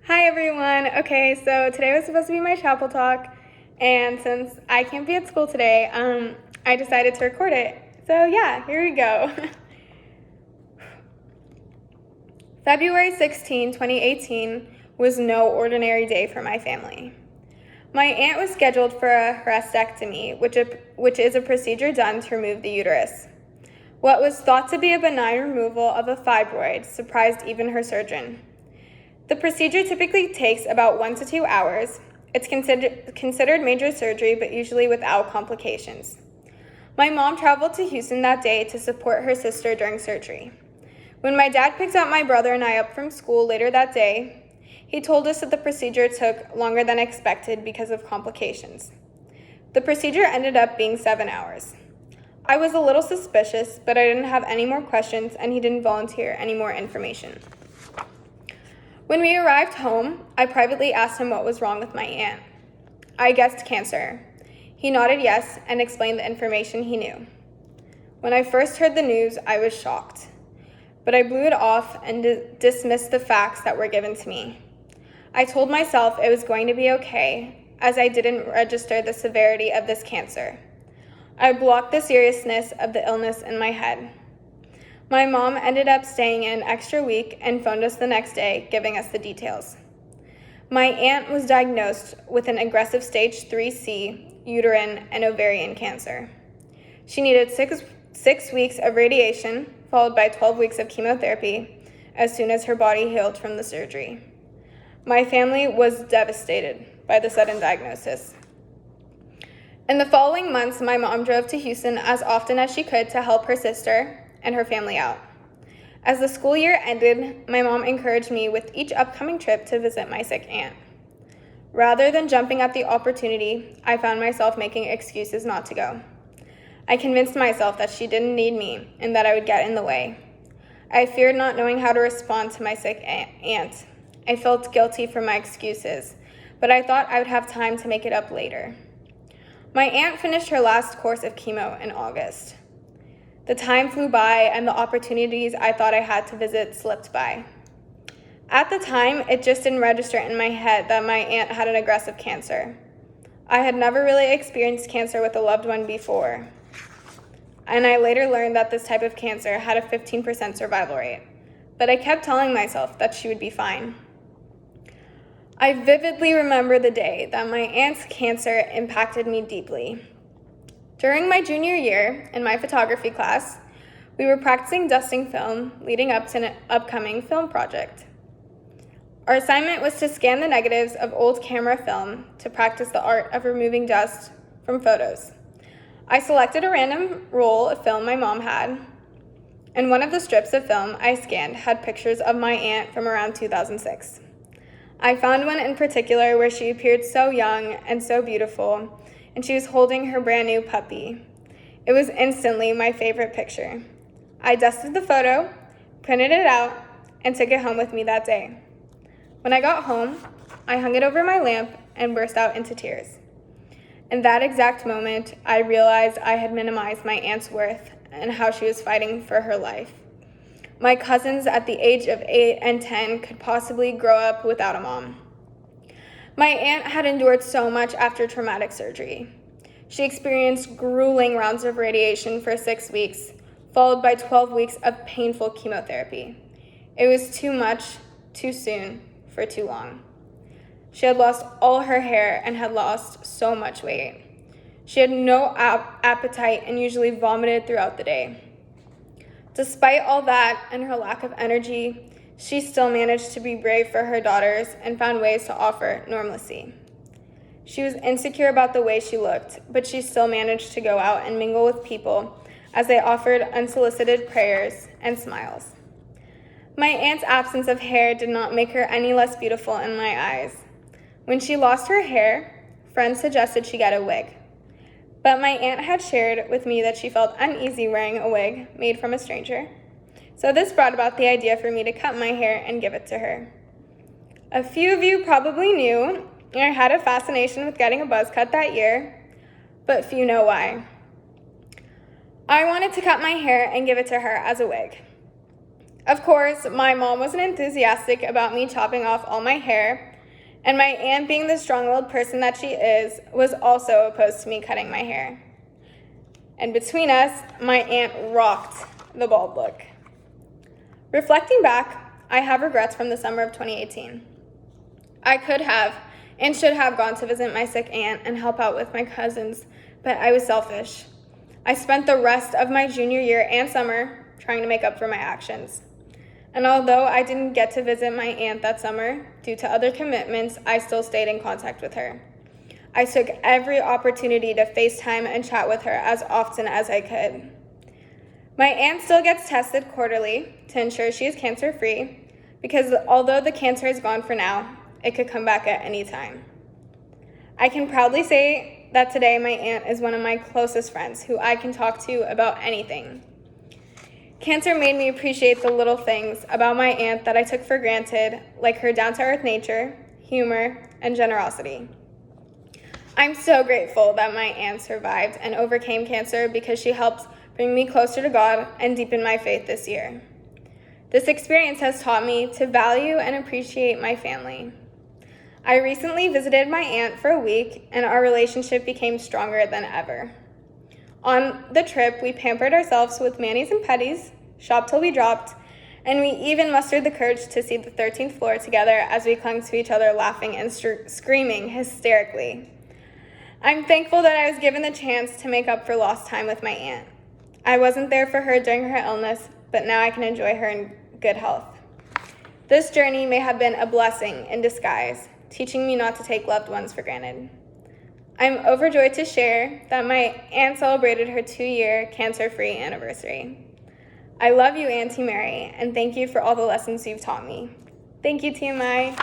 Hi everyone. Okay, so today was supposed to be my chapel talk, and since I can't be at school today, I decided to record it. So yeah, here we go. February 16, 2018 was no ordinary day for my family. My aunt was scheduled for a hysterectomy, which is a procedure done to remove the uterus. What was thought to be a benign removal of a fibroid surprised even her surgeon. The procedure typically takes about 1 to 2 hours. It's considered major surgery, but usually without complications. My mom traveled to Houston that day to support her sister during surgery. When my dad picked up my brother and I up from school later that day, he told us that the procedure took longer than expected because of complications. The procedure ended up being 7 hours. I was a little suspicious, but I didn't have any more questions and he didn't volunteer any more information. When we arrived home, I privately asked him what was wrong with my aunt. I guessed cancer. He nodded yes and explained the information he knew. When I first heard the news, I was shocked, but I blew it off and dismissed the facts that were given to me. I told myself it was going to be okay, as I didn't register the severity of this cancer. I blocked the seriousness of the illness in my head. My mom ended up staying an extra week and phoned us the next day, giving us the details. My aunt was diagnosed with an aggressive stage 3C uterine and ovarian cancer. She needed six weeks of radiation, followed by 12 weeks of chemotherapy, as soon as her body healed from the surgery. My family was devastated by the sudden diagnosis. In the following months, my mom drove to Houston as often as she could to help her sister and her family out. As the school year ended, my mom encouraged me with each upcoming trip to visit my sick aunt. Rather than jumping at the opportunity, I found myself making excuses not to go. I convinced myself that she didn't need me and that I would get in the way. I feared not knowing how to respond to my sick aunt. I felt guilty for my excuses, but I thought I would have time to make it up later. My aunt finished her last course of chemo in August. The time flew by and the opportunities I thought I had to visit slipped by. At the time, it just didn't register in my head that my aunt had an aggressive cancer. I had never really experienced cancer with a loved one before, and I later learned that this type of cancer had a 15% survival rate, but I kept telling myself that she would be fine. I vividly remember the day that my aunt's cancer impacted me deeply. During my junior year, in my photography class, we were practicing dusting film leading up to an upcoming film project. Our assignment was to scan the negatives of old camera film to practice the art of removing dust from photos. I selected a random roll of film my mom had, and one of the strips of film I scanned had pictures of my aunt from around 2006. I found one in particular where she appeared so young and so beautiful, and she was holding her brand new puppy. It was instantly my favorite picture. I dusted the photo, printed it out, and took it home with me that day. When I got home, I hung it over my lamp and burst out into tears. In that exact moment, I realized I had minimized my aunt's worth and how she was fighting for her life. My cousins at the age of 8 and 10 could possibly grow up without a mom. My aunt had endured so much after traumatic surgery. She experienced grueling rounds of radiation for 6 weeks, followed by 12 weeks of painful chemotherapy. It was too much, too soon, for too long. She had lost all her hair and had lost so much weight. She had no appetite and usually vomited throughout the day. Despite all that and her lack of energy, she still managed to be brave for her daughters and found ways to offer normalcy. She was insecure about the way she looked, but she still managed to go out and mingle with people as they offered unsolicited prayers and smiles. My aunt's absence of hair did not make her any less beautiful in my eyes. When she lost her hair, friends suggested she get a wig. But my aunt had shared with me that she felt uneasy wearing a wig made from a stranger. So this brought about the idea for me to cut my hair and give it to her. A few of you probably knew I had a fascination with getting a buzz cut that year, but few know why. I wanted to cut my hair and give it to her as a wig. Of course, my mom wasn't enthusiastic about me chopping off all my hair, and my aunt, being the strong-willed person that she is, was also opposed to me cutting my hair. And between us, my aunt rocked the bald look. Reflecting back, I have regrets from the summer of 2018. I could have and should have gone to visit my sick aunt and help out with my cousins, but I was selfish. I spent the rest of my junior year and summer trying to make up for my actions. And although I didn't get to visit my aunt that summer due to other commitments, I still stayed in contact with her. I took every opportunity to FaceTime and chat with her as often as I could. My aunt still gets tested quarterly to ensure she is cancer-free, because although the cancer is gone for now, it could come back at any time. I can proudly say that today my aunt is one of my closest friends who I can talk to about anything. Cancer made me appreciate the little things about my aunt that I took for granted, like her down-to-earth nature, humor, and generosity. I'm so grateful that my aunt survived and overcame cancer because she helped bring me closer to God and deepen my faith this year. This experience has taught me to value and appreciate my family. I recently visited my aunt for a week, and our relationship became stronger than ever. On the trip, we pampered ourselves with manis and petties, shopped till we dropped, and we even mustered the courage to see the 13th floor together as we clung to each other, laughing and screaming hysterically. I'm thankful that I was given the chance to make up for lost time with my aunt. I wasn't there for her during her illness, but now I can enjoy her in good health. This journey may have been a blessing in disguise, teaching me not to take loved ones for granted. I'm overjoyed to share that my aunt celebrated her 2-year cancer-free anniversary. I love you, Auntie Mary, and thank you for all the lessons you've taught me. Thank you, TMI.